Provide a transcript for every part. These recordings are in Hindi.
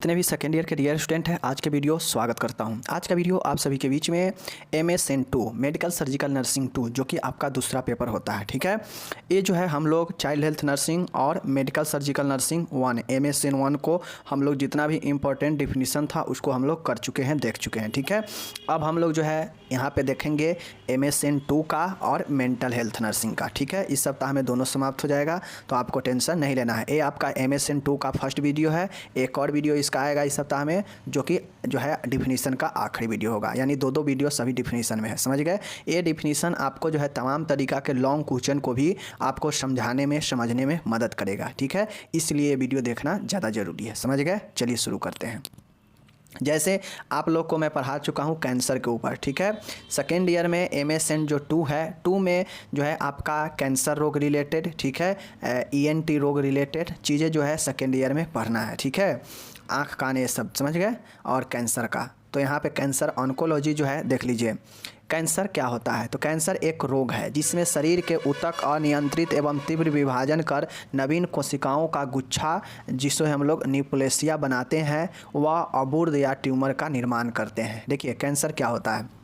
जितने भी सेकेंड ईयर के डियर स्टूडेंट हैं, आज के वीडियो स्वागत करता हूं। आज का वीडियो आप सभी के बीच में MSN2 मेडिकल सर्जिकल नर्सिंग 2 जो कि आपका दूसरा पेपर होता है, ठीक है। ये जो है हम लोग चाइल्ड हेल्थ नर्सिंग और मेडिकल सर्जिकल नर्सिंग 1 MSN1 को हम लोग जितना भी इम्पोर्टेंट डिफिनीसन था उसको हम लोग कर चुके हैं, देख चुके हैं, ठीक है। अब हम लोग जो है यहाँ पे देखेंगे MSN2 का और मेंटल हेल्थ नर्सिंग का, ठीक है। इस सप्ताह में दोनों समाप्त हो जाएगा, तो आपको टेंशन नहीं लेना है। ये आपका MSN2 का फर्स्ट वीडियो है। एक और वीडियो इसका आएगा इस सप्ताह में जो है डिफिनीसन का आखिरी वीडियो होगा, यानी दो वीडियो सभी डिफिनीसन में है, समझ गए। ये डिफिनीसन आपको जो है तमाम तरीका के लॉन्ग क्वेश्चन को भी आपको समझाने में समझने में मदद करेगा, ठीक है। इसलिए ये वीडियो देखना ज़्यादा ज़रूरी है, समझ गए। चलिए शुरू करते हैं। जैसे आप लोग को मैं पढ़ा चुका हूँ कैंसर के ऊपर, ठीक है। सेकेंड ईयर में MSN जो 2 है, 2 में जो है आपका कैंसर रोग रिलेटेड, ठीक है, ENT रोग रिलेटेड चीज़ें जो है सेकेंड ईयर में पढ़ना है, ठीक है। आँख कान ये सब समझ गए। और कैंसर का तो यहाँ पे कैंसर ऑन्कोलॉजी जो है देख लीजिए। कैंसर क्या होता है? तो कैंसर एक रोग है जिसमें शरीर के ऊतक अनियंत्रित एवं तीव्र विभाजन कर नवीन कोशिकाओं का गुच्छा, जिसे हम लोग न्यूप्लेसिया बनाते हैं, वह अबूर्द या ट्यूमर का निर्माण करते हैं। देखिए कैंसर क्या होता है,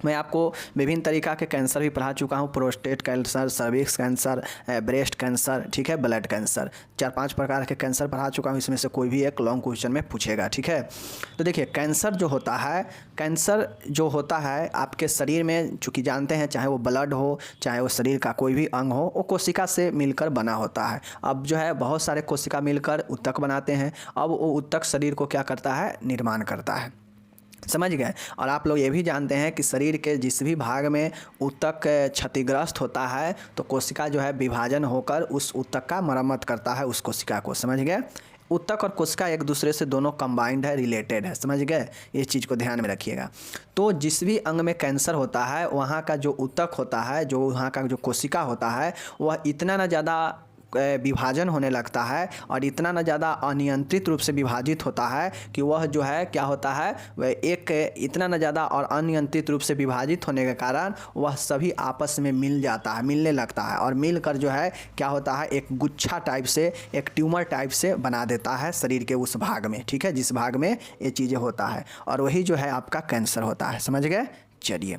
मैं आपको विभिन्न तरीक़ा के कैंसर भी पढ़ा चुका हूँ। Prostate cancer, cervix cancer, breast cancer, ठीक है, ब्लड कैंसर, 4-5 प्रकार के कैंसर पढ़ा चुका हूँ। इसमें से कोई भी एक लॉन्ग क्वेश्चन में पूछेगा, ठीक है। तो देखिए कैंसर जो होता है आपके शरीर में, चूँकि जानते हैं चाहे वो ब्लड हो चाहे वो शरीर का कोई भी अंग हो, वो कोशिका से मिलकर बना होता है। अब जो है बहुत सारे कोशिका मिलकर ऊतक बनाते हैं। अब वो ऊतक शरीर को क्या करता है, निर्माण करता है, समझ गए। और आप लोग ये भी जानते हैं कि शरीर के जिस भी भाग में ऊतक क्षतिग्रस्त होता है तो कोशिका जो है विभाजन होकर उस ऊतक का मरम्मत करता है, उस कोशिका को, समझ गए। ऊतक और कोशिका एक दूसरे से दोनों कंबाइंड है, रिलेटेड है, समझ गए। ये चीज़ को ध्यान में रखिएगा। तो जिस भी अंग में कैंसर होता है वहाँ का जो ऊतक होता है, जो वहाँ का जो कोशिका होता है, वह इतना ना ज़्यादा विभाजन होने लगता है और इतना ना ज़्यादा अनियंत्रित रूप से विभाजित होता है कि वह जो है क्या होता है, वह एक इतना ना ज़्यादा और अनियंत्रित रूप से विभाजित होने के कारण वह सभी आपस में मिलने लगता है और मिलकर जो है क्या होता है, एक गुच्छा टाइप से, एक ट्यूमर टाइप से बना देता है शरीर के उस भाग में, ठीक है, जिस भाग में ये चीज़ें होता है। और वही जो है आपका कैंसर होता है, समझ गए। चलिए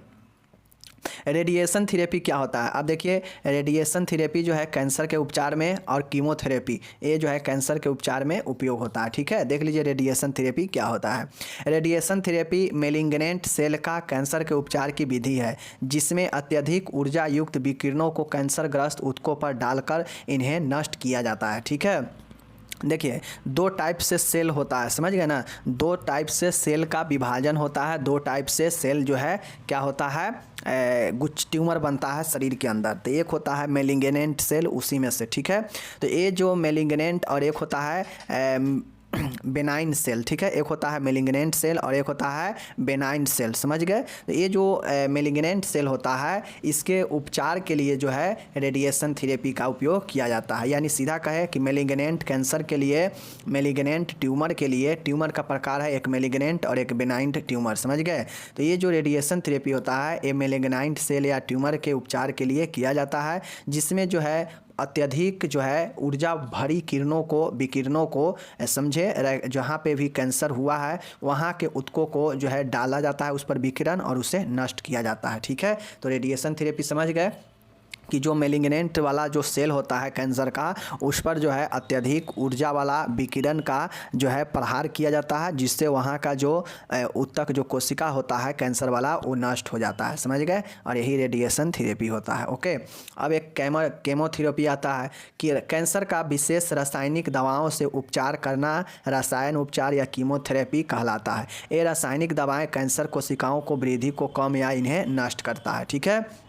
रेडिएशन थेरेपी क्या होता है। अब देखिए रेडिएशन थेरेपी जो है कैंसर के उपचार में, और कीमोथेरेपी ये जो है कैंसर के उपचार में उपयोग होता है, ठीक है। देख लीजिए रेडिएशन थेरेपी क्या होता है। रेडिएशन थेरेपी मेलिग्नेंट सेल का कैंसर के उपचार की विधि है जिसमें अत्यधिक ऊर्जा युक्त विकिरणों को कैंसरग्रस्त ऊतकों पर डालकर इन्हें नष्ट किया जाता है, ठीक है। देखिए 2 टाइप से सेल होता है, समझ गए ना। 2 टाइप से सेल का विभाजन होता है। 2 टाइप से सेल जो है क्या होता है, कुछ ट्यूमर बनता है शरीर के अंदर। तो एक होता है मेलिग्नेंट सेल, उसी में से, ठीक है। तो ये जो मेलिग्नेंट और एक होता है बेनाइन सेल, ठीक है। एक होता है मेलिग्नेंट सेल और एक होता है बेनाइन सेल, समझ गए। तो ये जो मेलिग्नेंट सेल होता है इसके उपचार के लिए जो है रेडिएशन थेरेपी का उपयोग किया जाता है। यानी सीधा कहे कि मेलिग्नेंट कैंसर के लिए, मेलिग्नेंट ट्यूमर के लिए, ट्यूमर का प्रकार है एक मेलिग्नेंट और एक बेनाइन ट्यूमर, समझ गए। तो ये जो रेडिएशन थेरेपी होता है ये मेलिग्नेंट सेल या ट्यूमर के उपचार के लिए किया जाता है, जिसमें जो है अत्यधिक जो है ऊर्जा भरी विकिरणों को समझे, जहाँ पे भी कैंसर हुआ है वहाँ के ऊतकों को जो है डाला जाता है उस पर विकिरण और उसे नष्ट किया जाता है, ठीक है। तो रेडिएशन थेरेपी समझ गए कि जो मेलिग्नेंट वाला जो सेल होता है कैंसर का, उस पर जो है अत्यधिक ऊर्जा वाला विकिरण का जो है प्रहार किया जाता है, जिससे वहाँ का जो ऊतक जो कोशिका होता है कैंसर वाला वो नष्ट हो जाता है, समझ गए। और यही रेडिएशन थेरेपी होता है, ओके। अब एक केमोथेरेपी आता है कि कैंसर का विशेष रासायनिक दवाओं से उपचार करना रसायन उपचार या कीमोथेरेपी कहलाता है। ये रासायनिक दवाएँ कैंसर कोशिकाओं को वृद्धि को कम या इन्हें नष्ट करता है, ठीक है।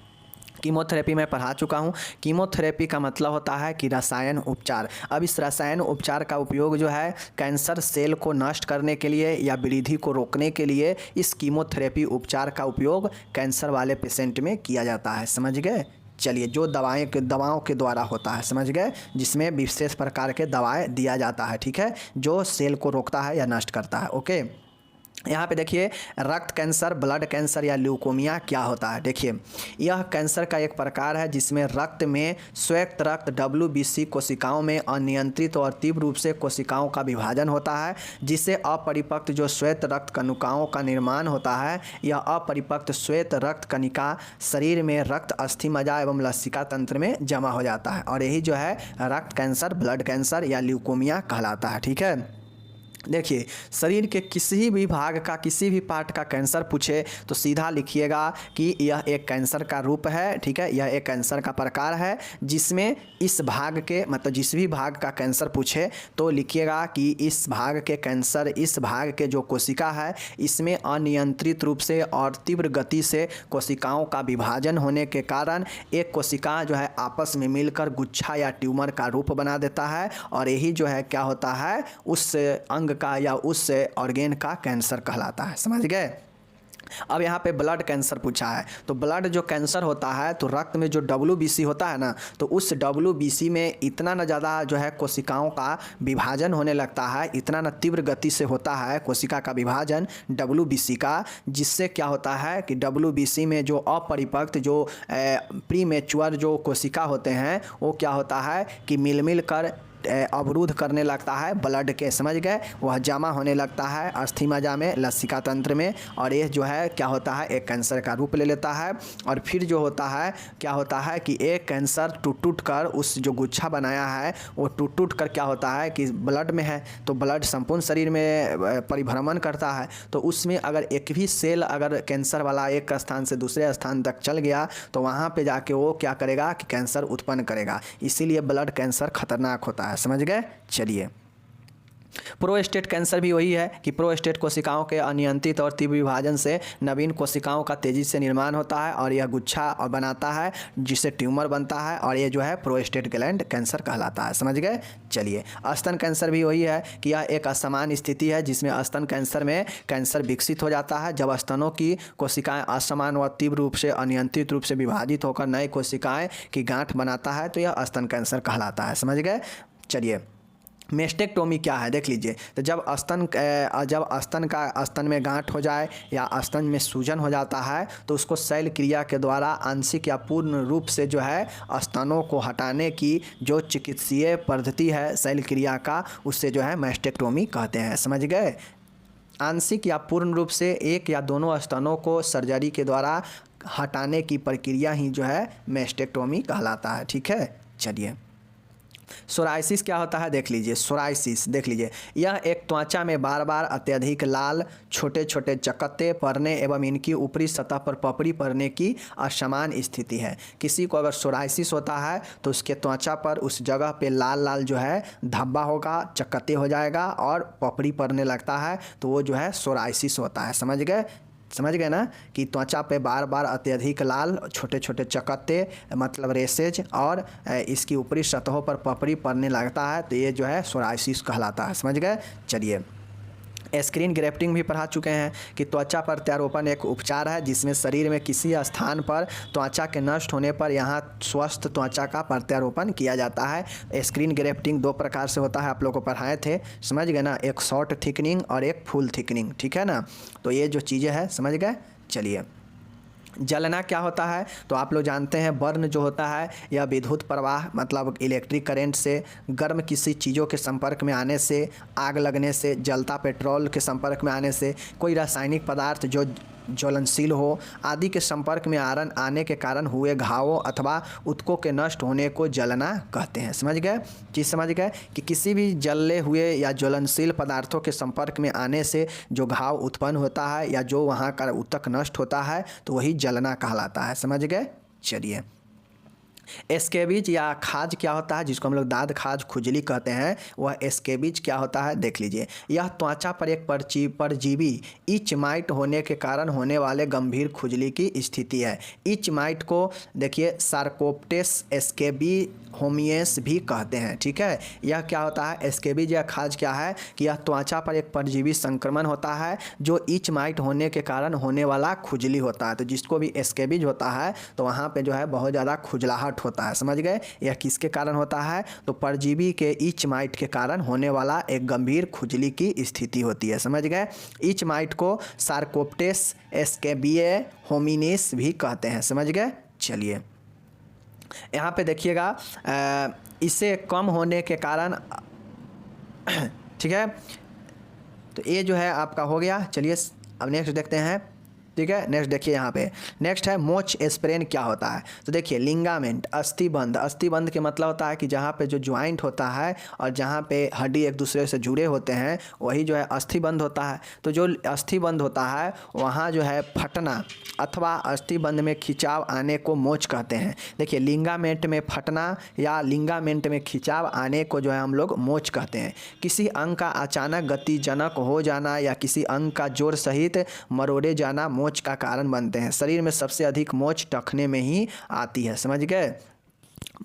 कीमोथेरेपी मैं पढ़ा चुका हूँ। कीमोथेरेपी का मतलब होता है कि रसायन उपचार। अब इस रसायन उपचार का उपयोग जो है कैंसर सेल को नष्ट करने के लिए या वृद्धि को रोकने के लिए इस कीमोथेरेपी उपचार का उपयोग कैंसर वाले पेशेंट में किया जाता है, समझ गए। चलिए जो दवाओं के द्वारा होता है, समझ गए, जिसमें विशेष प्रकार के दवाएँ दिया जाता है, ठीक है, जो सेल को रोकता है या नष्ट करता है, ओके। यहाँ पे देखिए रक्त कैंसर, ब्लड कैंसर या ल्यूकोमिया क्या होता है। देखिए यह कैंसर का एक प्रकार है जिसमें रक्त में श्वेत रक्त WBC कोशिकाओं में अनियंत्रित और तीव्र रूप से कोशिकाओं का विभाजन होता है, जिससे अपरिपक्व जो श्वेत रक्त कणिकाओं का निर्माण होता है। यह अपरिपक्व श्वेत रक्त कणिका शरीर में रक्त अस्थि मज्जा एवं लसिका तंत्र में जमा हो जाता है और यही जो है रक्त कैंसर, ब्लड कैंसर या ल्यूकोमिया कहलाता है। ठीक है, देखिए शरीर के किसी भी भाग का, किसी भी पार्ट का कैंसर पूछे तो सीधा लिखिएगा कि यह एक कैंसर का रूप है। ठीक है, यह एक कैंसर का प्रकार है जिसमें इस भाग के, मतलब जिस भी भाग का कैंसर पूछे तो लिखिएगा कि इस भाग के कैंसर, इस भाग के जो कोशिका है इसमें अनियंत्रित रूप से और तीव्र गति से कोशिकाओं का विभाजन होने के कारण एक कोशिका जो है आपस में मिलकर गुच्छा या ट्यूमर का रूप बना देता है और यही जो है क्या होता है उस अंग का या उस ऑर्गेन का कैंसर कहलाता है। समझ गए। अब यहाँ पे ब्लड कैंसर पूछा है तो ब्लड जो कैंसर होता है तो रक्त में जो WBC होता है ना, तो उस WBC में इतना न ज़्यादा जो है कोशिकाओं का विभाजन होने लगता है, इतना न तीव्र गति से होता है कोशिका का विभाजन WBC का, जिससे क्या होता है कि WBC में जो अपरिपक्व जो प्रीमेच्योर जो कोशिका होते हैं वो क्या होता है कि मिल कर अवरुद्ध करने लगता है ब्लड के। समझ गए, वह जमा होने लगता है अस्थि मज्जा में, लसिका तंत्र में और ये जो है क्या होता है एक कैंसर का रूप ले लेता है। और फिर जो होता है क्या होता है कि एक कैंसर टूट कर उस जो गुच्छा बनाया है वो टूट कर क्या होता है कि ब्लड में है तो ब्लड संपूर्ण शरीर में परिभ्रमण करता है, तो उसमें अगर एक भी सेल अगर कैंसर वाला एक स्थान से दूसरे स्थान तक चल गया तो वहाँ पे जाके वो क्या करेगा कि कैंसर उत्पन्न करेगा। इसीलिए ब्लड कैंसर खतरनाक होता है। समझ गए। चलिए प्रोस्टेट कैंसर भी वही है कि प्रोस्टेट कोशिकाओं के अनियंत्रित और तीव्र विभाजन से नवीन कोशिकाओं का तेजी से निर्माण होता है और यह गुच्छा और बनाता है जिससे ट्यूमर बनता है और ये जो है प्रोस्टेट ग्लैंड कैंसर कहलाता है। समझ गए। चलिए स्तन कैंसर भी वही है कि यह एक असमान स्थिति है जिसमें स्तन कैंसर में कैंसर विकसित हो जाता है जब स्तनों की कोशिकाएं असमान व तीव्र रूप से अनियंत्रित रूप से विभाजित होकर नए कोशिकाएं की गांठ बनाता है तो यह स्तन कैंसर कहलाता है। समझ गए। चलिए मेस्टेक्टोमी क्या है देख लीजिए। तो जब स्तन में गांठ हो जाए या स्तन में सूजन हो जाता है तो उसको शल्य क्रिया के द्वारा आंशिक या पूर्ण रूप से जो है स्तनों को हटाने की जो चिकित्सीय पद्धति है शल्य क्रिया का, उससे जो है मेस्टेक्टोमी कहते हैं। समझ गए। आंशिक या पूर्ण रूप से एक या दोनों स्तनों को सर्जरी के द्वारा हटाने की प्रक्रिया ही जो है मेस्टेक्टोमी कहलाता है। ठीक है। चलिए सोराइसिस क्या होता है देख लीजिए। सोराइसिस देख लीजिए, यह एक त्वचा में बार बार अत्यधिक लाल छोटे छोटे चकत्ते पड़ने एवं इनकी ऊपरी सतह पर पपड़ी पड़ने की असमान स्थिति है। किसी को अगर सोराइसिस होता है तो उसके त्वचा पर उस जगह पे लाल लाल जो है धब्बा होगा, चकत्ते हो जाएगा और पपड़ी पड़ने लगता है तो वो जो है सोराइसिस होता है। समझ गए ना कि त्वचा पे बार बार अत्यधिक लाल छोटे छोटे चकत्ते मतलब रेसेज और इसकी ऊपरी सतहों पर पपड़ी पड़ने लगता है तो ये जो है सोराइसिस कहलाता है। समझ गए। चलिए स्क्रीन ग्रेफ्टिंग भी पढ़ा चुके हैं कि त्वचा प्रत्यारोपण एक उपचार है जिसमें शरीर में किसी स्थान पर त्वचा के नष्ट होने पर यहाँ स्वस्थ त्वचा का प्रत्यारोपण किया जाता है। स्क्रीन ग्रेफ्टिंग दो प्रकार से होता है, आप लोगों को पढ़ाए थे। समझ गए ना, एक शॉर्ट थिकनिंग और एक फुल थिकनिंग। ठीक है ना, तो ये जो चीज़ें हैं समझ गए। चलिए जलना क्या होता है तो आप लोग जानते हैं बर्न जो होता है यह विद्युत प्रवाह मतलब इलेक्ट्रिक करंट से, गर्म किसी चीज़ों के संपर्क में आने से, आग लगने से, जलता पेट्रोल के संपर्क में आने से, कोई रासायनिक पदार्थ जो ज्वलनशील हो आदि के संपर्क में आने के कारण हुए घावों अथवा उत्कों के नष्ट होने को जलना कहते हैं। समझ गए। चीज़ समझ गए कि किसी भी जले हुए या ज्वलनशील पदार्थों के संपर्क में आने से जो घाव उत्पन्न होता है या जो वहाँ का ऊतक नष्ट होता है तो वही जलना कहलाता है। समझ गए। चलिए एस्केबिज या खाज क्या होता है जिसको हम लोग दाद खाज खुजली कहते हैं, वह एस्केबिज क्या होता है देख लीजिए। यह त्वचा पर एक परजीवी इच माइट होने के कारण होने वाले गंभीर खुजली की स्थिति है। इच माइट को देखिए सार्कोप्टेस एस्केबी होमियस भी कहते हैं। ठीक है। यह क्या होता है एस्केबिज या खाज क्या है कि यह त्वचा पर एक परजीवी संक्रमण होता है जो इच माइट होने के कारण होने वाला खुजली होता है। तो जिसको भी एस्केबिज होता है तो वहाँ पे जो है बहुत ज़्यादा खुजलाहट घबराहट होता है, समझ गए। यह किसके कारण होता है, तो परजीवी के ईच माइट के कारण होने वाला एक गंभीर खुजली की स्थिति होती है, समझ गए। ईच माइट को सार्कोप्टेस एस्केबिए होमिनिस भी कहते हैं, समझ गए। चलिए यहाँ पे देखिएगा, इसे कम होने के कारण ठीक है, तो ये जो है आपका हो गया। चलिए अब नेक्स्ट देखते हैं, ठीक है। नेक्स्ट देखिए यहाँ पे, नेक्स्ट है मोच स्प्रेन क्या होता है। तो देखिए लिंगामेंट, अस्थिबंध। अस्थिबंध के मतलब होता है कि जहाँ पे जो ज्वाइंट होता है और जहाँ पे हड्डी एक दूसरे से जुड़े होते हैं वही जो है अस्थिबंध होता है। तो जो अस्थिबंध होता है वहाँ जो है फटना अथवा अस्थिबंध में खिंचाव आने को मोच कहते हैं। देखिए लिंगामेंट में फटना या लिंगामेंट में खिंचाव आने को जो है हम लोग मोच कहते हैं। किसी अंग का अचानक गतिजनक हो जाना या किसी अंग का जोर सहित मरोड़े जाना मोच का कारण बनते हैं। शरीर में सबसे अधिक मोच टखने में ही आती है, समझ गए।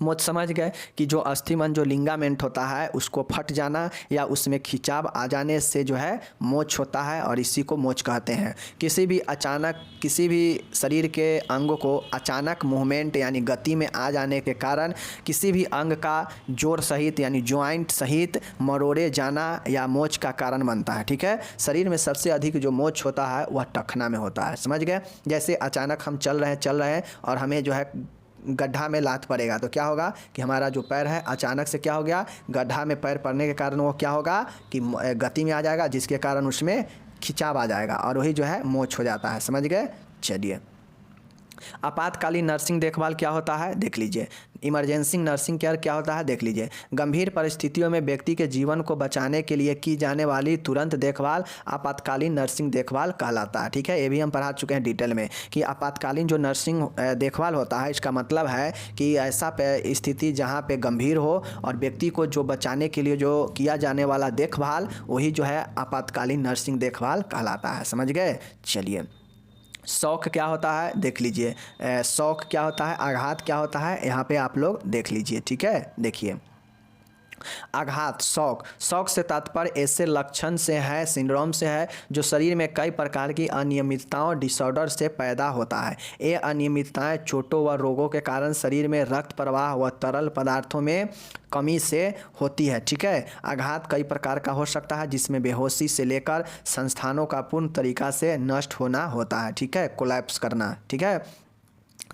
मोच समझ गए कि जो अस्थिबंध जो लिंगामेंट होता है उसको फट जाना या उसमें खिंचाव आ जाने से जो है मोच होता है और इसी को मोच कहते हैं। किसी भी शरीर के अंगों को अचानक मूवमेंट यानी गति में आ जाने के कारण किसी भी अंग का जोड़ सहित यानी ज्वाइंट सहित मरोड़े जाना या मोच का कारण बनता है, ठीक है। शरीर में सबसे अधिक जो मोच होता है वह टखना में होता है, समझ गए। जैसे अचानक हम चल रहे हैं और हमें जो है गड्ढा में लात पड़ेगा तो क्या होगा कि हमारा जो पैर है अचानक से क्या हो गया, गड्ढा में पैर पड़ने के कारण वो क्या होगा कि गति में आ जाएगा, जिसके कारण उसमें खिंचाव आ जाएगा और वही जो है मोच हो जाता है, समझ गए। चलिए आपातकालीन नर्सिंग देखभाल क्या होता है देख लीजिए। इमरजेंसी नर्सिंग केयर क्या होता है देख लीजिए। गंभीर परिस्थितियों में व्यक्ति के जीवन को बचाने के लिए की जाने वाली तुरंत देखभाल आपातकालीन नर्सिंग देखभाल कहलाता है, ठीक है। ये भी हम पढ़ा चुके हैं डिटेल में कि आपातकालीन जो नर्सिंग देखभाल होता है इसका मतलब है कि ऐसा स्थिति जहाँ पे गंभीर हो और व्यक्ति को जो बचाने के लिए जो किया जाने वाला देखभाल वही जो है आपातकालीन नर्सिंग देखभाल कहलाता है, समझ गए। चलिए शौक क्या होता है देख लीजिए। शौक क्या होता है, आघात क्या होता है, यहाँ पे आप लोग देख लीजिए, ठीक है। देखिए आघात, शौक से तात्पर्य ऐसे लक्षण से है, सिंड्रोम से है जो शरीर में कई प्रकार की अनियमितताओं डिसऑर्डर से पैदा होता है। ये अनियमितताएं चोटों व रोगों के कारण शरीर में रक्त प्रवाह व तरल पदार्थों में कमी से होती है, ठीक है। आघात कई प्रकार का हो सकता है जिसमें बेहोशी से लेकर संस्थानों का पूर्ण तरीका से नष्ट होना होता है, ठीक है, कोलैप्स करना, ठीक है।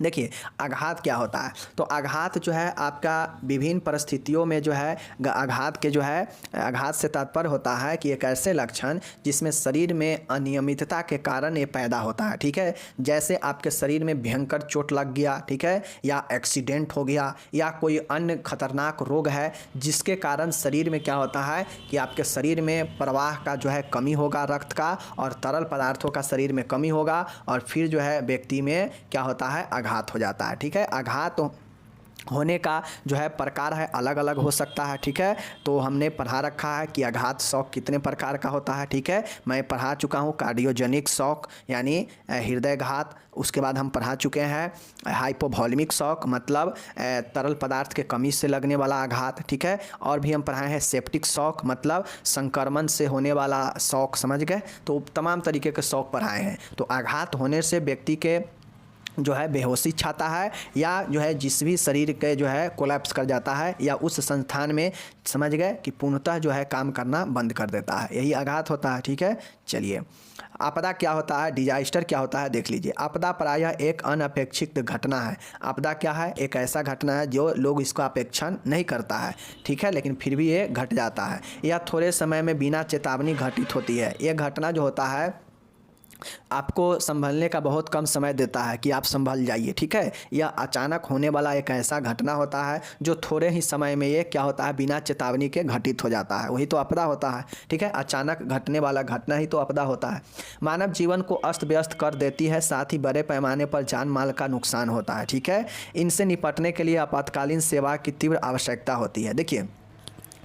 देखिए आघात क्या होता है, तो आघात जो है आपका विभिन्न परिस्थितियों में जो है आघात के जो है आघात से तात्पर्य होता है कि एक ऐसे लक्षण जिसमें शरीर में अनियमितता के कारण ये पैदा होता है, ठीक है। जैसे आपके शरीर में भयंकर चोट लग गया, ठीक है, या एक्सीडेंट हो गया या कोई अन्य खतरनाक रोग है जिसके कारण शरीर में क्या होता है कि आपके शरीर में प्रवाह का जो है कमी होगा, रक्त का और तरल पदार्थों का शरीर में कमी होगा और फिर जो है व्यक्ति में क्या होता है आघात हो जाता है, ठीक है। आघात होने का जो है प्रकार है अलग अलग हो सकता है, ठीक है। तो हमने पढ़ा रखा है कि आघात शॉक कितने प्रकार का होता है, ठीक है। मैं पढ़ा चुका हूँ कार्डियोजेनिक शॉक यानी हृदयघात, उसके बाद हम पढ़ा चुके हैं हाइपोवॉल्यूमिक शॉक मतलब तरल पदार्थ के कमी से लगने वाला आघात, ठीक है। और भी हम पढ़ाए हैं सेप्टिक शॉक मतलब संक्रमण से होने वाला शॉक, समझ गए। तो तमाम तरीके के शॉक पढ़ाए हैं। तो आघात होने से व्यक्ति के जो है बेहोशी छाता है या जो है जिस भी शरीर के जो है कोलैप्स कर जाता है या उस संस्थान में समझ गए कि पूर्णतः जो है काम करना बंद कर देता है, यही आघात होता है, ठीक है। चलिए आपदा क्या होता है, डिजास्टर क्या होता है देख लीजिए। आपदा प्रायः एक अनपेक्षित घटना है। आपदा क्या है, एक ऐसा घटना है जो लोग इसका अपेक्षण नहीं करता है, ठीक है, लेकिन फिर भी ये घट जाता है। यह थोड़े समय में बिना चेतावनी घटित होती है। यह घटना जो होता है आपको संभलने का बहुत कम समय देता है कि आप संभल जाइए, ठीक है। यह अचानक होने वाला एक ऐसा घटना होता है जो थोड़े ही समय में ये क्या होता है बिना चेतावनी के घटित हो जाता है, वही तो आपदा होता है, ठीक है। अचानक घटने वाला घटना ही तो आपदा होता है। मानव जीवन को अस्त व्यस्त कर देती है, साथ ही बड़े पैमाने पर जान माल का नुकसान होता है, ठीक है। इनसे निपटने के लिए आपातकालीन सेवा की तीव्र आवश्यकता होती है। देखिए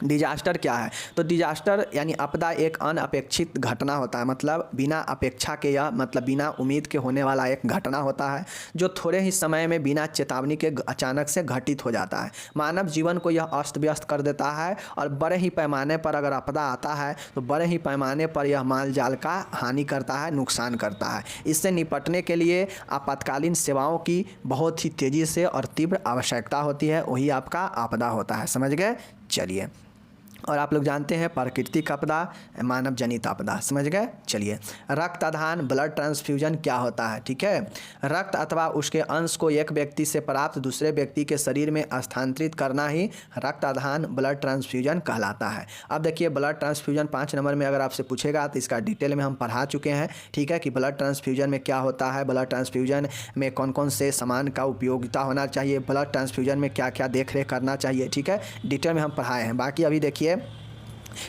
डिजास्टर क्या है? तो डिजास्टर यानी आपदा एक अनअपेक्षित घटना होता है, मतलब बिना अपेक्षा के या मतलब बिना उम्मीद के होने वाला एक घटना होता है जो थोड़े ही समय में बिना चेतावनी के अचानक से घटित हो जाता है। मानव जीवन को यह अस्त व्यस्त कर देता है और बड़े ही पैमाने पर अगर आपदा आता है तो बड़े ही पैमाने पर यह माल जाल का हानि करता है, नुकसान करता है। इससे निपटने के लिए आपातकालीन सेवाओं की बहुत ही तेज़ी से और तीव्र आवश्यकता होती है, वही आपका आपदा होता है। समझ गए? चलिए, और आप लोग जानते हैं प्राकृतिक आपदा, मानव जनित आपदा। समझ गए? चलिए, रक्त आदान ब्लड ट्रांसफ्यूजन क्या होता है? ठीक है, रक्त अथवा उसके अंश को एक व्यक्ति से प्राप्त दूसरे व्यक्ति के शरीर में स्थानांतरित करना ही रक्त आदान ब्लड ट्रांसफ्यूजन कहलाता है। अब देखिए, ब्लड ट्रांसफ्यूजन 5 नंबर में अगर आपसे पूछेगा तो इसका डिटेल में हम पढ़ा चुके हैं। ठीक है, कि ब्लड ट्रांसफ्यूजन में क्या होता है, ब्लड ट्रांसफ्यूजन में कौन कौन से सामान का उपयोगिता होना चाहिए, ब्लड ट्रांसफ्यूजन में क्या क्या देख रेख करना चाहिए। ठीक है, डिटेल में हम पढ़ाए हैं। बाकी अभी देखिए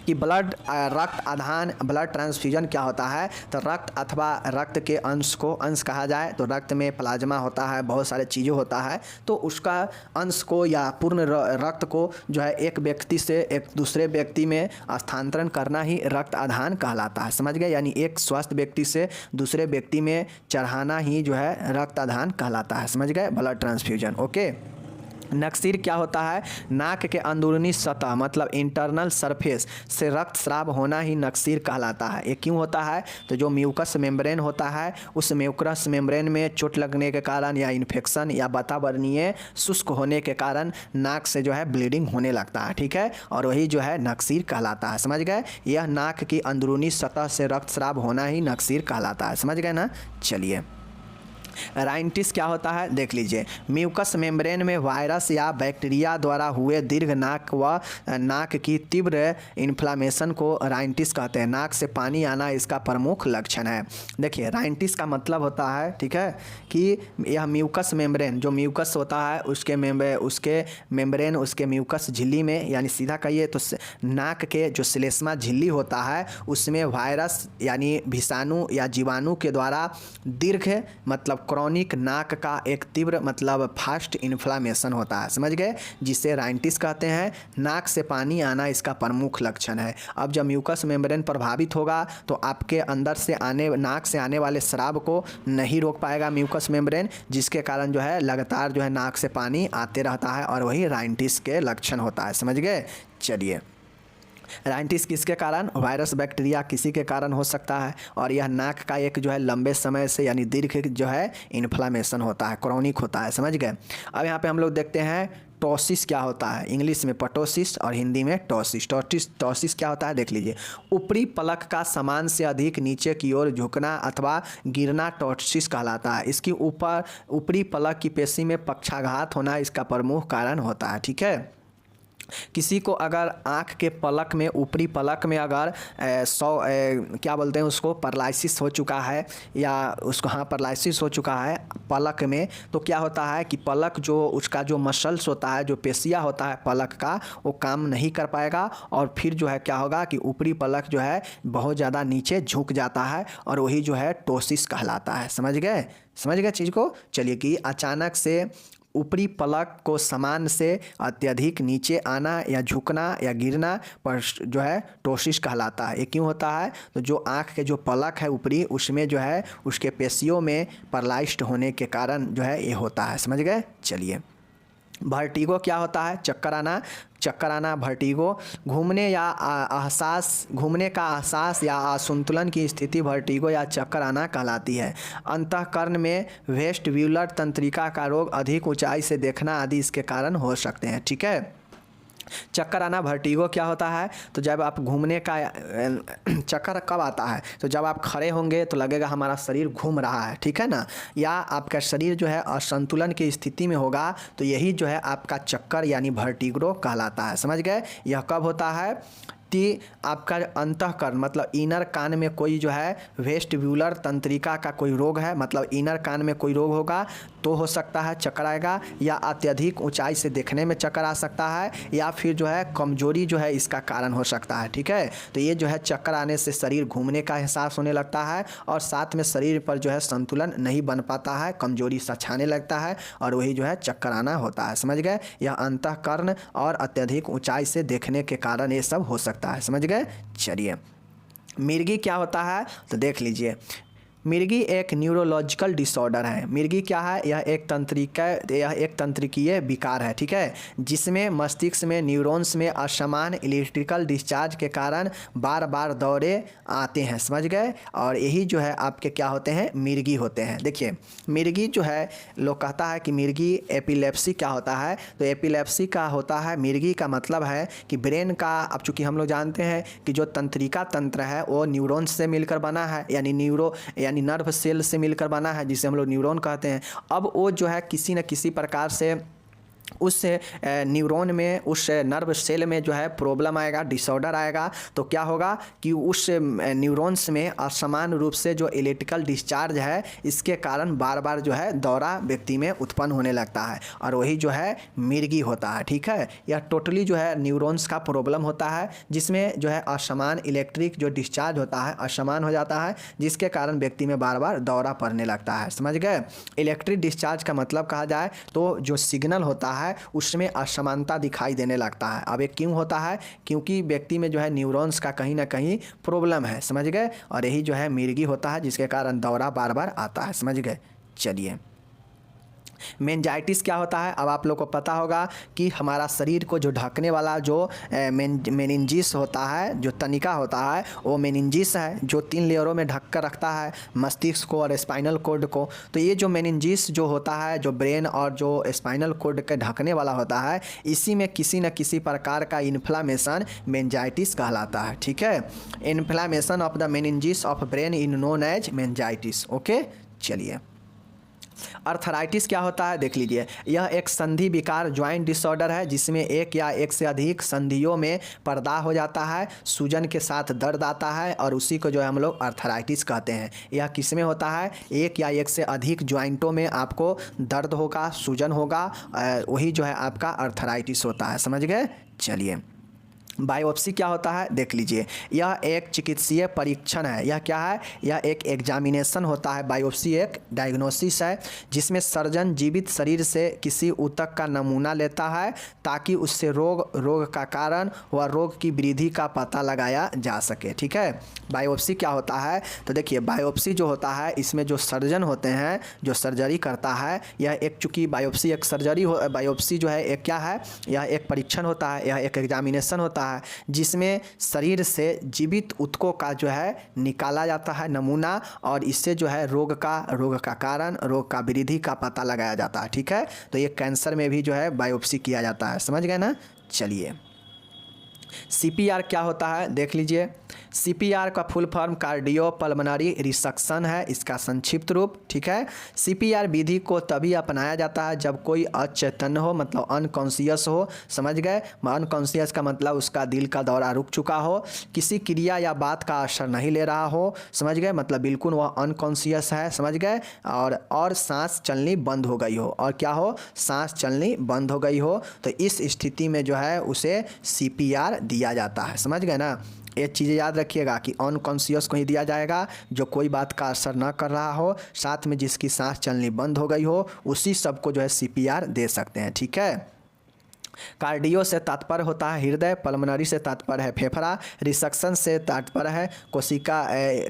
कि रक्त आदान ब्लड ट्रांसफ्यूजन क्या होता है। तो रक्त अथवा रक्त के अंश को अंश कहा जाए तो रक्त में प्लाज्मा होता है, बहुत सारे चीज़ें होता है, तो उसका अंश को या पूर्ण रक्त को जो है एक व्यक्ति से एक दूसरे व्यक्ति में स्थानांतरण करना ही रक्त आदान कहलाता है। समझ गए? यानी एक स्वस्थ व्यक्ति से दूसरे व्यक्ति में चढ़ाना ही जो है रक्त आदान कहलाता है। समझ गए? Blood transfusion. ओके, नक्सीर क्या होता है? नाक के अंदरूनी सतह मतलब इंटरनल सरफेस से रक्त स्राव होना ही नक्सीर कहलाता है। ये क्यों होता है? तो जो म्यूकस मेम्ब्रेन होता है उस म्यूकस मेम्ब्रेन में चोट लगने के कारण या इन्फेक्शन या वातावरणीय शुष्क होने के कारण नाक से जो है ब्लीडिंग होने लगता है। ठीक है, और वही जो है नक्सीर कहलाता है। समझ गए? यह नाक की अंदरूनी सतह से रक्त स्राव होना ही नक्सीर कहलाता है। समझ गए ना? चलिए, राइनिटिस क्या होता है? देख लीजिए, म्यूकस मेम्ब्रेन में वायरस या बैक्टीरिया द्वारा हुए दीर्घ नाक व नाक की तीव्र इन्फ्लामेशन को राइनिटिस कहते हैं। नाक से पानी आना इसका प्रमुख लक्षण है। देखिए, राइनिटिस का मतलब होता है, ठीक है, कि यह म्यूकस मेम्ब्रेन जो म्यूकस होता है उसके मेम्ब्रेन उसके म्यूकस झिल्ली में, यानी सीधा कहिए तो नाक के जो श्लेष्मा झिल्ली होता है उसमें वायरस यानी विषाणु या जीवाणु के द्वारा दीर्घ मतलब क्रॉनिक नाक का एक तीव्र मतलब फास्ट इन्फ्लामेशन होता है। समझ गए? जिसे राइनिटिस कहते हैं। नाक से पानी आना इसका प्रमुख लक्षण है। अब जब म्यूकस मेम्ब्रेन प्रभावित होगा तो आपके अंदर से नाक से आने वाले स्राव को नहीं रोक पाएगा म्यूकस मेम्ब्रेन, जिसके कारण जो है लगातार जो है नाक से पानी आते रहता है और वही राइनिटिस के लक्षण होता है। समझ गए? चलिए, राइनिटिस किसके कारण? वायरस बैक्टीरिया किसी के कारण हो सकता है, और यह नाक का एक जो है लंबे समय से यानी दीर्घ जो है इन्फ्लामेशन होता है, क्रॉनिक होता है। समझ गए? अब यहाँ पे हम लोग देखते हैं टॉसिस क्या होता है। इंग्लिश में पटोसिस और हिंदी में टॉसिस। टॉसिस क्या होता है? देख लीजिए, ऊपरी पलक का सामान से अधिक नीचे की ओर झुकना अथवा गिरना टॉसिस कहलाता है। इसकी ऊपरी पलक की पेशी में पक्षाघात होना इसका प्रमुख कारण होता है। ठीक है, किसी को अगर आँख के पलक में ऊपरी पलक में अगर क्या बोलते हैं उसको पैरालिसिस हो चुका है या उसको पैरालिसिस हो चुका है पलक में, तो क्या होता है कि पलक जो उसका जो मसल्स होता है, जो पेशियाँ होता है पलक का, वो काम नहीं कर पाएगा और फिर जो है क्या होगा कि ऊपरी पलक जो है बहुत ज़्यादा नीचे झुक जाता है और वही जो है टॉसिस कहलाता है। समझ गए? समझ गए चीज़ को? चलिए, कि अचानक से ऊपरी पलक को सामान से अत्यधिक नीचे आना या झुकना या गिरना पर जो है टॉसिस कहलाता है। ये क्यों होता है? तो जो आँख के जो पलक है ऊपरी उसमें जो है उसके पेशियों में पैरालाइज्ड होने के कारण जो है ये होता है। समझ गए? चलिए, वर्टिगो क्या होता है? चक्कर आना वर्टिगो घूमने का एहसास या असंतुलन की स्थिति वर्टिगो या चक्कर आना कहलाती है। अंतःकरण में वेस्टिब्युलर तंत्रिका का रोग, अधिक ऊंचाई से देखना आदि इसके कारण हो सकते हैं। ठीक है, चक्कर आना वर्टिगो क्या होता है? तो जब आप घूमने का चक्कर कब आता है? तो जब आप खड़े होंगे तो लगेगा हमारा शरीर घूम रहा है, ठीक है ना, या आपका शरीर जो है असंतुलन की स्थिति में होगा तो यही जो है आपका चक्कर यानी वर्टिगो कहलाता है। समझ गए? यह कब होता है कि आपका अंतःकरण मतलब इनर कान में कोई जो है वेस्टिब्युलर तंत्रिका का कोई रोग है, मतलब इनर कान में कोई रोग होगा तो हो सकता है चक्कर आएगा, या अत्यधिक ऊंचाई से देखने में चक्कर आ सकता है, या फिर जो है कमजोरी जो है इसका कारण हो सकता है। ठीक है, तो ये जो है चक्कर आने से शरीर घूमने का एहसास होने लगता है और साथ में शरीर पर जो है संतुलन नहीं बन पाता है, कमजोरी सा छाने लगता है और वही जो है चक्कर आना होता है। समझ गए, यह अंतःकरण और अत्यधिक ऊंचाई से देखने के कारण ये सब हो सकता है। समझ गए। चलिए, मिर्गी क्या होता है तो देख लीजिए। मिर्गी एक न्यूरोलॉजिकल डिसऑर्डर है। मिर्गी क्या है, यह एक तंत्रिकीय विकार है। ठीक है, जिसमें मस्तिष्क में न्यूरॉन्स में असमान इलेक्ट्रिकल डिस्चार्ज के कारण बार बार दौरे आते हैं। समझ गए, और यही जो है आपके क्या होते हैं, मिर्गी होते हैं। देखिए, मिर्गी जो है, लोग कहता है कि मिर्गी एपिलेप्सी क्या होता है, तो एपिलेप्सी का होता है, मिर्गी का मतलब है कि ब्रेन का, अब चूँकि हम लोग जानते हैं कि जो तंत्रिका तंत्र है वो न्यूरॉन्स से मिलकर बना है, यानी नर्व सेल से मिलकर बना है, जिसे हम लोग न्यूरॉन कहते हैं। अब वो जो है किसी न किसी प्रकार से उस न्यूरॉन में, उस नर्व सेल में जो है प्रॉब्लम आएगा, डिसऑर्डर आएगा, तो क्या होगा कि उस न्यूरॉन्स में असमान रूप से जो इलेक्ट्रिकल डिस्चार्ज है इसके कारण बार बार जो है दौरा व्यक्ति में उत्पन्न होने लगता है, और वही जो है मिर्गी होता है। ठीक है, यह टोटली जो है न्यूरॉन्स का प्रॉब्लम होता है, जिसमें जो है असमान इलेक्ट्रिक जो डिस्चार्ज होता है असमान हो जाता है, जिसके कारण व्यक्ति में बार बार दौरा पड़ने लगता है। समझ गए। इलेक्ट्रिक डिस्चार्ज का मतलब कहा जाए तो जो सिग्नल होता है उसमें असमानता दिखाई देने लगता है। अब ये क्यों होता है, क्योंकि व्यक्ति में जो है न्यूरॉन्स का कहीं ना कहीं प्रॉब्लम है। समझ गए, और यही जो है मिर्गी होता है, जिसके कारण दौरा बार बार आता है। समझ गए। चलिए, मेनिंजाइटिस क्या होता है। अब आप लोग को पता होगा कि हमारा शरीर को जो ढकने वाला जो मेनिंजिस होता है, जो तनिका होता है, वो मेनिंजिस है, जो 3 लेयरों में ढक कर रखता है मस्तिष्क को और स्पाइनल कॉर्ड को। तो ये जो मेनिंजिस जो होता है, जो ब्रेन और जो स्पाइनल कॉर्ड के ढकने वाला होता है, इसी में किसी न किसी प्रकार का इन्फ्लामेशन मेनिंजाइटिस कहलाता है। ठीक है, inflammation of the meninges of brain in known as meningitis. Okay, चलिए, अर्थराइटिस क्या होता है देख लीजिए। यह एक संधि विकार ज्वाइंट डिसऑर्डर है, जिसमें एक या एक से अधिक संधियों में पर्दा हो जाता है, सूजन के साथ दर्द आता है, और उसी को जो है हम लोग अर्थराइटिस कहते हैं। यह किस में होता है, एक या एक से अधिक ज्वाइंटों में आपको दर्द होगा, सूजन होगा, वही जो है आपका अर्थराइटिस होता है। समझ गए। चलिए, बायोप्सी क्या होता है देख लीजिए। यह एक चिकित्सीय परीक्षण है। यह क्या है, यह एक एग्जामिनेशन होता है। बायोप्सी एक डायग्नोसिस है, जिसमें सर्जन जीवित शरीर से किसी ऊतक का नमूना लेता है, ताकि उससे रोग का कारण व रोग की वृद्धि का पता लगाया जा सके। ठीक है, बायोप्सी क्या होता है तो देखिए, बायोप्सी जो होता है, इसमें जो सर्जन होते हैं, जो सर्जरी करता है, यह एक, चूँकि बायोप्सी एक सर्जरी हो, बायोप्सी जो है एक क्या है, यह एक परीक्षण होता है, यह एक एग्जामिनेशन होता है, जिसमें शरीर से जीवित ऊतकों का जो है निकाला जाता है नमूना, और इससे जो है रोग का कारण, रोग का वृद्धि का पता लगाया जाता है। ठीक है, तो ये कैंसर में भी जो है बायोप्सी किया जाता है। समझ गए ना। चलिए, CPR क्या होता है देख लीजिए। CPR का full form cardio pulmonary resection है, इसका संक्षिप्त रूप। ठीक है, CPR विधि को तभी अपनाया जाता है जब कोई अचेतन हो, मतलब अनकॉन्शियस हो। समझ गए, अनकॉन्शियस का मतलब उसका दिल का दौरा रुक चुका हो, किसी क्रिया या बात का असर नहीं ले रहा हो। समझ गए, मतलब बिल्कुल वह अनकॉन्शियस है। समझ गए, और सांस चलनी बंद हो गई हो, और क्या हो, सांस चलनी बंद हो गई हो, तो इस स्थिति में जो है उसे CPR दिया जाता है। समझ गए ना। ये चीज़ें याद रखिएगा कि अनकॉन्शियस को ही दिया जाएगा, जो कोई बात का असर ना कर रहा हो, साथ में जिसकी सांस चलनी बंद हो गई हो, उसी सब को जो है CPR दे सकते हैं। ठीक है, कार्डियो से तात्पर्य होता है हृदय, पल्मोनरी से तात्पर्य है फेफड़ा, रिसेक्शन से तात्पर्य है कोशिका,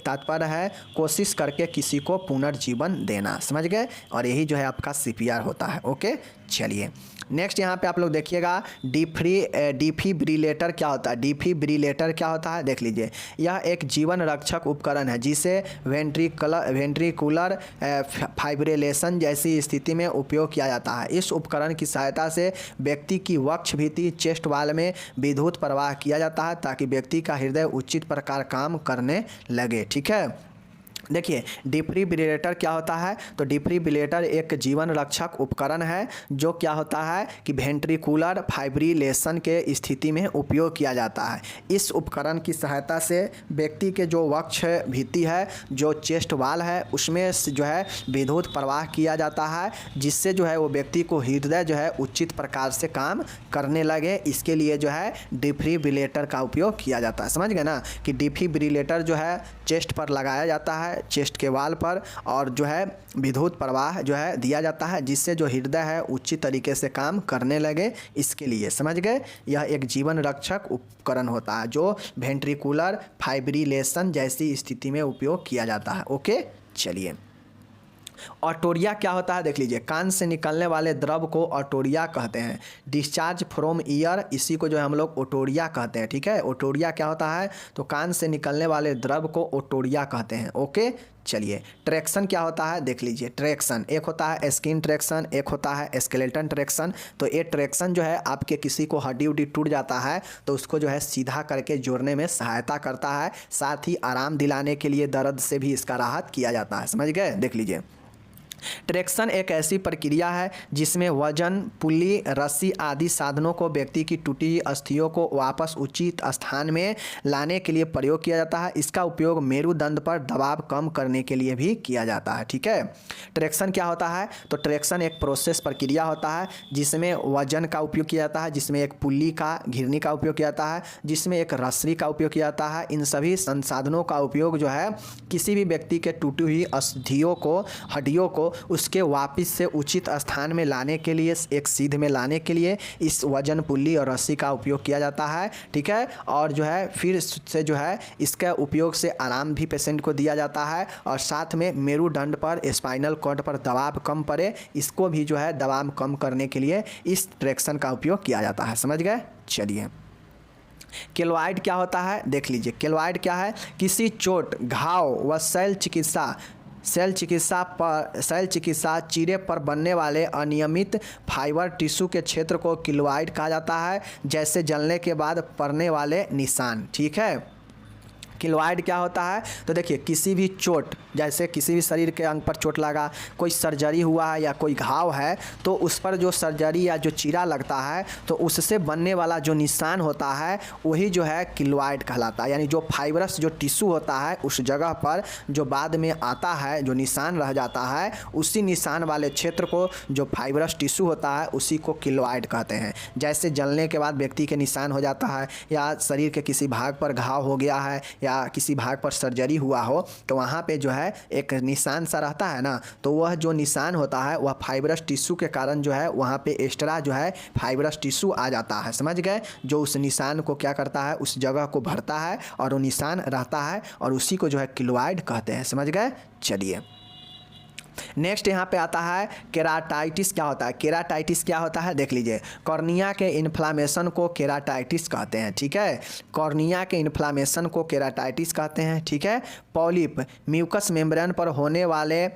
तात्पर्य है कोशिश करके किसी को पुनर्जीवन देना। समझ गए, और यही जो है आपका CPR होता है। ओके, चलिए नेक्स्ट यहाँ पे आप लोग देखिएगा, डिफिब्रिलेटर क्या होता है। डिफिब्रिलेटर क्या होता है देख लीजिए। यह एक जीवन रक्षक उपकरण है, जिसे वेंट्रिकुलर फाइब्रिलेशन जैसी स्थिति में उपयोग किया जाता है। इस उपकरण की सहायता से व्यक्ति की वक्ष भित्ति, चेस्ट वाल में विद्युत प्रवाह किया जाता है, ताकि व्यक्ति का हृदय उचित प्रकार काम करने लगे। ठीक है, देखिए डिफिब्रिलेटर क्या होता है, तो डिफिब्रिलेटर एक जीवन रक्षक उपकरण है जो क्या होता है कि वेंट्रिकुलर फाइब्रिलेशन के स्थिति में उपयोग किया जाता है। इस उपकरण की सहायता से व्यक्ति के जो वक्ष भित्ति है, जो चेस्ट वाल है, उसमें जो है विद्युत प्रवाह किया जाता है, जिससे जो है वो व्यक्ति को हृदय जो है उचित प्रकार से काम करने लगे। इसके लिए जो है डिफिब्रिलेटर का उपयोग किया जाता है। समझ गए ना कि डिफिब्रिलेटर जो है चेस्ट पर लगाया जाता है, चेस्ट के वाल पर, और जो है विद्युत प्रवाह जो है दिया जाता है, जिससे जो हृदय है उचित तरीके से काम करने लगे। इसके लिए समझ गए, यह एक जीवन रक्षक उपकरण होता है जो वेंट्रिकुलर फाइब्रिलेशन जैसी स्थिति में उपयोग किया जाता है। ओके, चलिए ऑटोरिया क्या होता है देख लीजिए। कान से निकलने वाले द्रव को ऑटोरिया कहते हैं। डिस्चार्ज फ्रॉम ईयर, इसी को जो है हम लोग ओटोरिया कहते हैं। ठीक है, ओटोरिया क्या होता है, तो कान से निकलने वाले द्रव को ओटोरिया कहते हैं। ओके, चलिए ट्रैक्शन क्या होता है देख लीजिए। ट्रैक्शन एक होता है स्किन ट्रैक्शन, एक होता है स्केलेटन ट्रैक्शन। तो ये ट्रैक्शन जो है आपके किसी को हड्डी उड्डी टूट जाता है तो उसको जो है सीधा करके जोड़ने में सहायता करता है, साथ ही आराम दिलाने के लिए दर्द से भी इसका राहत किया जाता है। समझ गए, देख लीजिए। ट्रैक्शन एक ऐसी प्रक्रिया है जिसमें वजन, पुल्ली, रस्सी आदि साधनों को व्यक्ति की टूटी अस्थियों को वापस उचित स्थान में लाने के लिए प्रयोग किया जाता है। इसका उपयोग मेरुदंड पर दबाव कम करने के लिए भी किया जाता है। ठीक है, ट्रैक्शन क्या होता है, तो ट्रैक्शन एक प्रोसेस प्रक्रिया होता है जिसमें वजन का उपयोग किया जाता है, जिसमें एक पुल्ली का, घिरनी का उपयोग किया जाता है, जिसमें एक रस्सी का उपयोग किया जाता है। इन सभी संसाधनों का उपयोग जो है किसी भी व्यक्ति के टूटी हुई अस्थियों को, हड्डियों को उसके वापस से उचित स्थान में लाने के लिए, एक सीध में लाने के लिए इस वजन, पुल्ली और रस्सी का उपयोग किया जाता है। ठीक है, और जो है फिर से जो है इसका उपयोग से आराम भी पेशेंट को दिया जाता है, और साथ में मेरुदंड पर, स्पाइनल कॉर्ड पर दबाव कम पड़े, इसको भी जो है दबाव कम करने के लिए इस ट्रैक्शन का उपयोग किया जाता है। समझ गए, चलिए केलॉइड क्या होता है देख लीजिए। केलॉइड क्या है, किसी चोट, घाव व शैल चिकित्सा चीरे पर बनने वाले अनियमित फाइबर टिश्यू के क्षेत्र को केलॉइड कहा जाता है, जैसे जलने के बाद पड़ने वाले निशान। ठीक है, केलॉइड क्या होता है, तो देखिए किसी भी चोट, जैसे किसी भी शरीर के अंग पर चोट लगा, कोई सर्जरी हुआ है या कोई घाव है, तो उस पर जो सर्जरी या जो चीरा लगता है तो उससे बनने वाला जो निशान होता है वही जो है केलॉइड कहलाता है। यानी जो फाइबरस जो टिश्यू होता है उस जगह पर जो बाद में आता है, जो निशान रह जाता है, उसी निशान वाले क्षेत्र को जो फाइबरस टिश्यू होता है उसी को केलॉइड कहते हैं। जैसे जलने के बाद व्यक्ति के निशान हो जाता है, या शरीर के किसी भाग पर घाव हो गया है, या किसी भाग पर सर्जरी हुआ हो, तो वहाँ पे जो है एक निशान सा रहता है ना, तो वह जो निशान होता है वह फाइबरस टिश्यू के कारण जो है वहाँ पे एक्स्ट्रा जो है फाइबरस टिश्यू आ जाता है। समझ गए, जो उस निशान को क्या करता है, उस जगह को भरता है और वो निशान रहता है, और उसी को जो है केलॉइड कहते हैं। समझ गए, चलिए नेक्स्ट यहाँ पे आता है केराटाइटिस क्या होता है। केराटाइटिस क्या होता है देख लीजिए। कॉर्निया के इन्फ्लामेशन को केराटाइटिस कहते हैं। ठीक है, कॉर्निया के इन्फ्लामेशन को केराटाइटिस कहते हैं। ठीक है, पॉलिप, म्यूकस मेम्ब्रेन पर होने वाले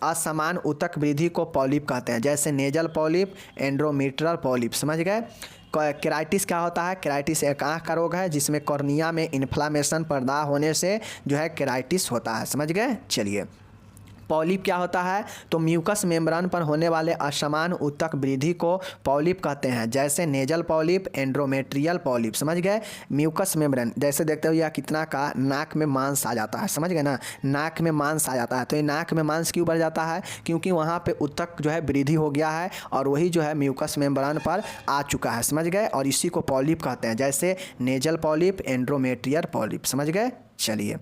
असमान ऊतक वृद्धि को पॉलिप कहते हैं, जैसे नेजल पॉलिप, एंड्रोमेट्रियल पॉलिप। समझ गए। केराइटिस क्या होता है, केराइटिस एक आँख का रोग है जिसमें कॉर्निया में इन्फ्लामेशन पैदा होने से जो है केराइटिस होता है। समझ गए, चलिए पॉलिप क्या होता है, तो म्यूकस मेम्ब्रेन पर होने वाले असमान ऊतक वृद्धि को पॉलिप कहते हैं, जैसे नेजल पॉलिप, एंड्रोमेट्रियल पॉलिप। समझ गए। म्यूकस मेम्ब्रेन जैसे देखते हो या कितना का नाक में मांस आ जाता है। समझ गए ना, नाक में मांस आ जाता है, तो ये नाक में मांस क्यों बढ़ जाता है, क्योंकि वहाँ पे ऊतक जो है वृद्धि हो गया है और वही जो है म्यूकस मेम्ब्रेन पर आ चुका है। समझ गए, और इसी को पॉलिप कहते हैं, जैसे नेजल पॉलिप, एंड्रोमेट्रियल पॉलिप। समझ गए, चलिए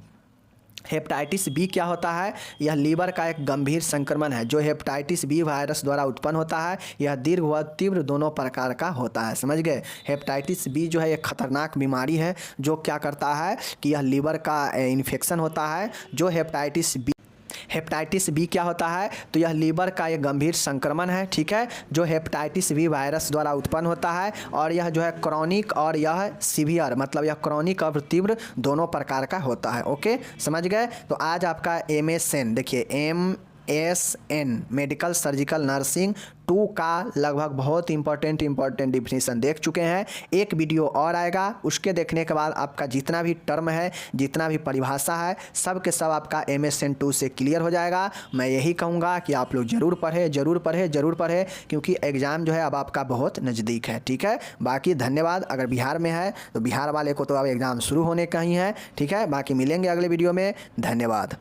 हेपेटाइटिस बी क्या होता है, यह लीवर का एक गंभीर संक्रमण है जो हेपेटाइटिस बी वायरस द्वारा उत्पन्न होता है। यह दीर्घ व तीव्र दोनों प्रकार का होता है। समझ गए, हेपेटाइटिस बी जो है एक खतरनाक बीमारी है जो क्या करता है कि यह लीवर का इन्फेक्शन होता है। जो हेपेटाइटिस बी क्या होता है, तो यह लीवर का एक गंभीर संक्रमण है। ठीक है, जो हेपेटाइटिस बी वायरस द्वारा उत्पन्न होता है, और यह जो है क्रॉनिक और यह सीवियर, मतलब यह क्रॉनिक और तीव्र दोनों प्रकार का होता है। ओके, समझ गए। तो आज आपका MSN देखिए MSN मेडिकल सर्जिकल नर्सिंग 2 का लगभग बहुत इंपॉर्टेंट डिफिनीशन देख चुके हैं। एक वीडियो और आएगा, उसके देखने के बाद आपका जितना भी टर्म है, जितना भी परिभाषा है, सब के सब आपका MSN 2 से क्लियर हो जाएगा। मैं यही कहूँगा कि आप लोग ज़रूर पढ़ें क्योंकि एग्ज़ाम जो है अब आपका बहुत नज़दीक है। ठीक है, बाकी धन्यवाद। अगर बिहार में है तो बिहार वाले को तो अब एग्ज़ाम शुरू होने का ही है। ठीक है, बाकी मिलेंगे अगले वीडियो में। धन्यवाद।